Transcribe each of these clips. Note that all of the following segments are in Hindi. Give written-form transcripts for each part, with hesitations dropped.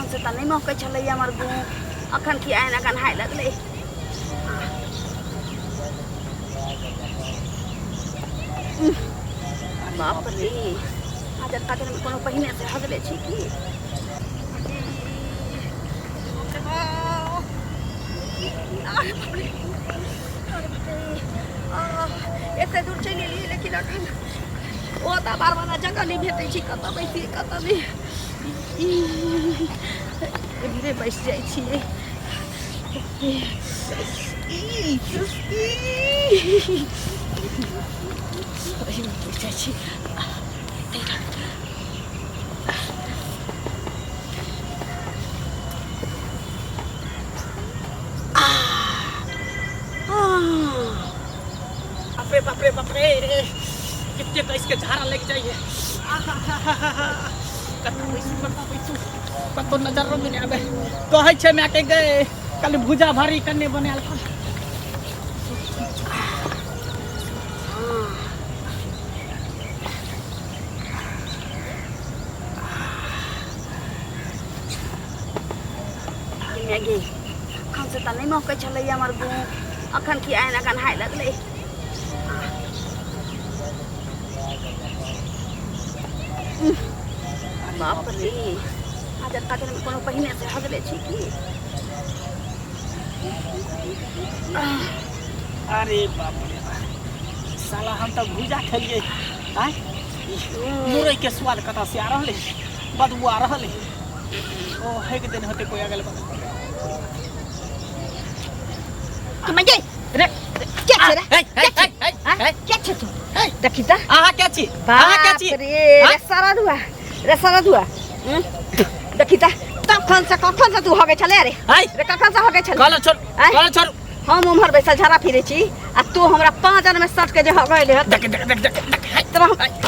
अखन से त नहीं महकै छलै हमर गु अखन की आइन अखन हाय लगले बाप रे आज काजर में कोनो पहिने से हगले छी की एते दूर चलि गेलियै लेकिन अखन ओता बार बार जगह नहीं भेटै छी कतऽ बैसी कतऽ नहीं धीरे बैस जाइ छियै बैस जाइ छी बाप रे कितने तो इसके झाड़ा लग जाइए कतो नजर में नहीं आवे कहे छे मैं के गए कल भुजा भारी करने बने अलखन मैगी अखन से त नहीं महकै छलै हमर गु अखन की आइन अखन हाय लगले बाप रे आज काजर में कोनो पहिने से हगले छी की अरे बाप रे साला हम तो भुजा खेलिए आय मुरई के स्वाद कता से आ रहले बदबू आ रहले ओ है के दिन होते कोई अगल बगल मजे रे क्या छे रे क्या छे तू देखिता आहा क्या छी आहा क्या छी रे सारा दुआ देखिता कखन से तू होगे चले रे रे कखन से होगे चले कल छोड़ हम उमर बैसल झाड़ा फिरे छी आ तू हमरा 5 जन में सट के जे होगले देख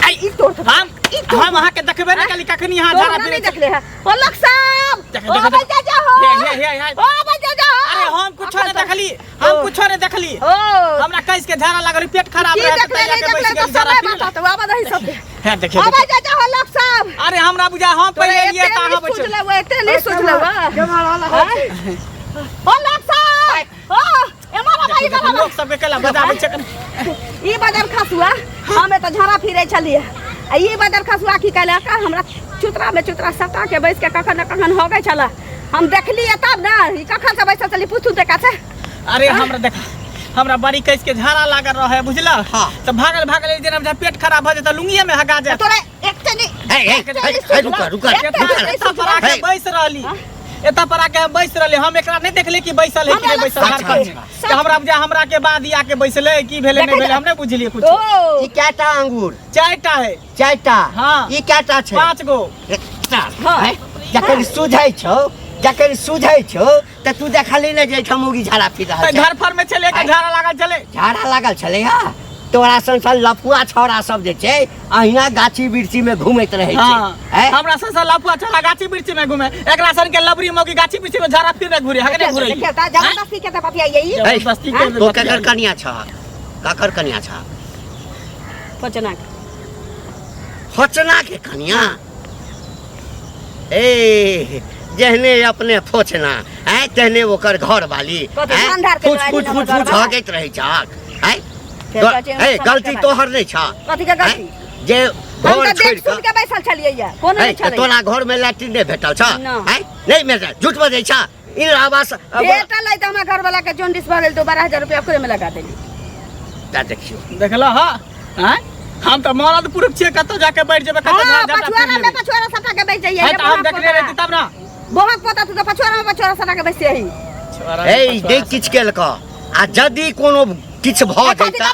ई तोड़ हम अहाँ के देखबे न कली कखनी यहां झाड़ा फिरे देखले है ओ लक साहब ओ बजा जा हो ओ बजा जा अरे हम कुछ नहीं देखली हमरा कैस के झाड़ा लागल पेट खराब रहे त जाके बैस गेल झाड़ा फिरे तो बाबा दही सब है देखिए ओ बजा जा हो लक साहब अरे हमरा बुझा हम पहिले लिए त अहाँ बचो सोच ले एते नहीं सोच ले जमाल वाला ओ लक साहब ओ एमारा भाई बाबा लोग सब के कला बजाबे छकन ई बदर खसुआ हमें तो झाड़ा फिरे चलिए आ ई बदर खसुआ की कहला का हमरा चुतरा में चुतरा सटा के बैस के कखन न कखन होगे चला हम देखलिए तब ना ई कखन से बैस चली पूछू देखा से अरे हमरा देखा हमरा बड़ी कैस के झाड़ा लागल रहे बुझला त भागल एक दिन हम पेट खराब भ जात लुंगिया में हगा जात तोरे एकते नहीं रुका बैस रहली एता पर आके हम बैस रहले हम एकरा नहीं देखले कि बैसल है कि नहीं बैसल घर पर कि हमरा बुझा हमरा के बाद ही आके बैसले की भेले नहीं भेले हम नहीं बुझलिए कुछ ई केटा अंगूर चारटा है चारटा हां ई केटा छै 5 गो हां जकर सुझै छौ त तू देखली न जे ठमुगी झाड़ा फिर रहल घर पर में चले के झाड़ा लागल छले हा तोरा संग लफुआ छौड़ा सब जे छै अहिना गाछी बिरछी में घुमैत रहै छै हमरा संग लफुआ छौड़ा गाछी बिरछी में घुमे एकरा सन के लबरी मौगी गाछी बिरछी में झाड़ा फिर घुरे हगने घुरे केता जबरदस्ती के त पपिया यही जबरदस्ती के तो ककर कनिया छ होचना के कनिया ए जहने अपने फोचना है तहने ओकर घर वाली फुच हगैत रहै छ गलती तोहर नहीं छ कथि के गलती जे घर छोड़ के बैसल छलिए या कोनो नहीं छले तोरा घर में लैट्रिन नहीं भेटल छ नहीं मेरे झूठ बजै छ इन आवास भेटल है त हमरा घर वाला के जोंडिस भ गेल तो 12000 रुपया ओकरे में लगा देली ता देखियो देखला हां हम तो मरद पुरुष छे कतो जाके बैठ जेबे कतो पछुआरा सटा के बैठ जाइए हम देखले रहती तब ना बहुत पता तू तो पछुआरा सटा के बैठ जाई ए देख किछ केलक आ जदी कोनो किछ भ जाइता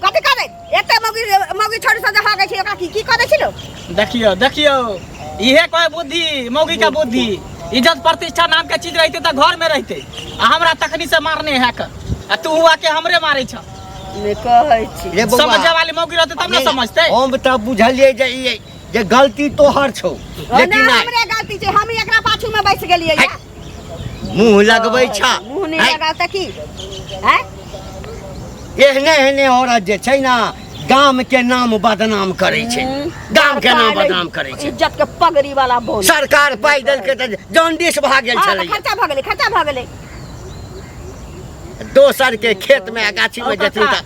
कथि करे एते मौगी छोड़ी से जहा गई छी ओकरा की करे छिलो देखियो इहे कोई बुद्धि मौगी का बुद्धि इज्जत प्रतिष्ठा नाम के चीज रहते त घर में रहते आ हमरा तखनी से मारने है आ तू हुआ के हमरे मारै छ मैं कहै छी समझे वाली मौगी रहते तब ना समझते हम त बुझलिए जे गलती तोहर छौ लेकिन हमरे गलती छै हम एकरा पाछू में बैस गेलिए मुंह लगबै छ मुंह नहीं लगा त की हैं एहने औरत जे छै ना गाम के नाम बदनाम करे छे गाम के नाम बदनाम करे छे इज्जत के पगड़ी वाला बोल सरकार पाई देल के त जॉन्डिस भाग गेल छले खर्चा भ गेलै खर्चा भ गेलै दोसर के खेत में गाछी में जेती त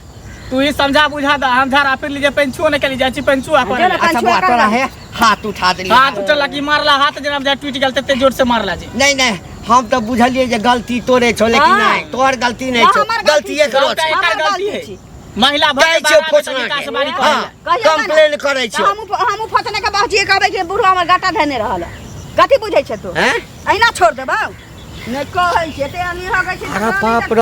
तू ही समझा बुझा द हम झारा फिर लीजिए पेंचुओ ने के लिए जाची पेंचुआ करे अच्छा बात तोरा है हाथ उठा देली हाथ उठला की मारला हाथ जना जा टूट गेल तते जोर से मारला जी नहीं नहीं हम तो बुझलिए जे गलती तोरे छो लेकिन हाँ। नहीं तोर गलती नहीं छो हमर गलती एकरो छो एकर हमर गलती गलती है महिला कहै भले छो बाहर फोचना तरीका से के बारी हां कहला कंप्लेन करे छो हम फतने के बाजी कहबै कि बुढ़वा हमर गाटा धने रहल कथि बुझै छै तू हैं अहिना छोड़ देबौ नै कहै छै ते अनी हो गै छै अरे बाप रे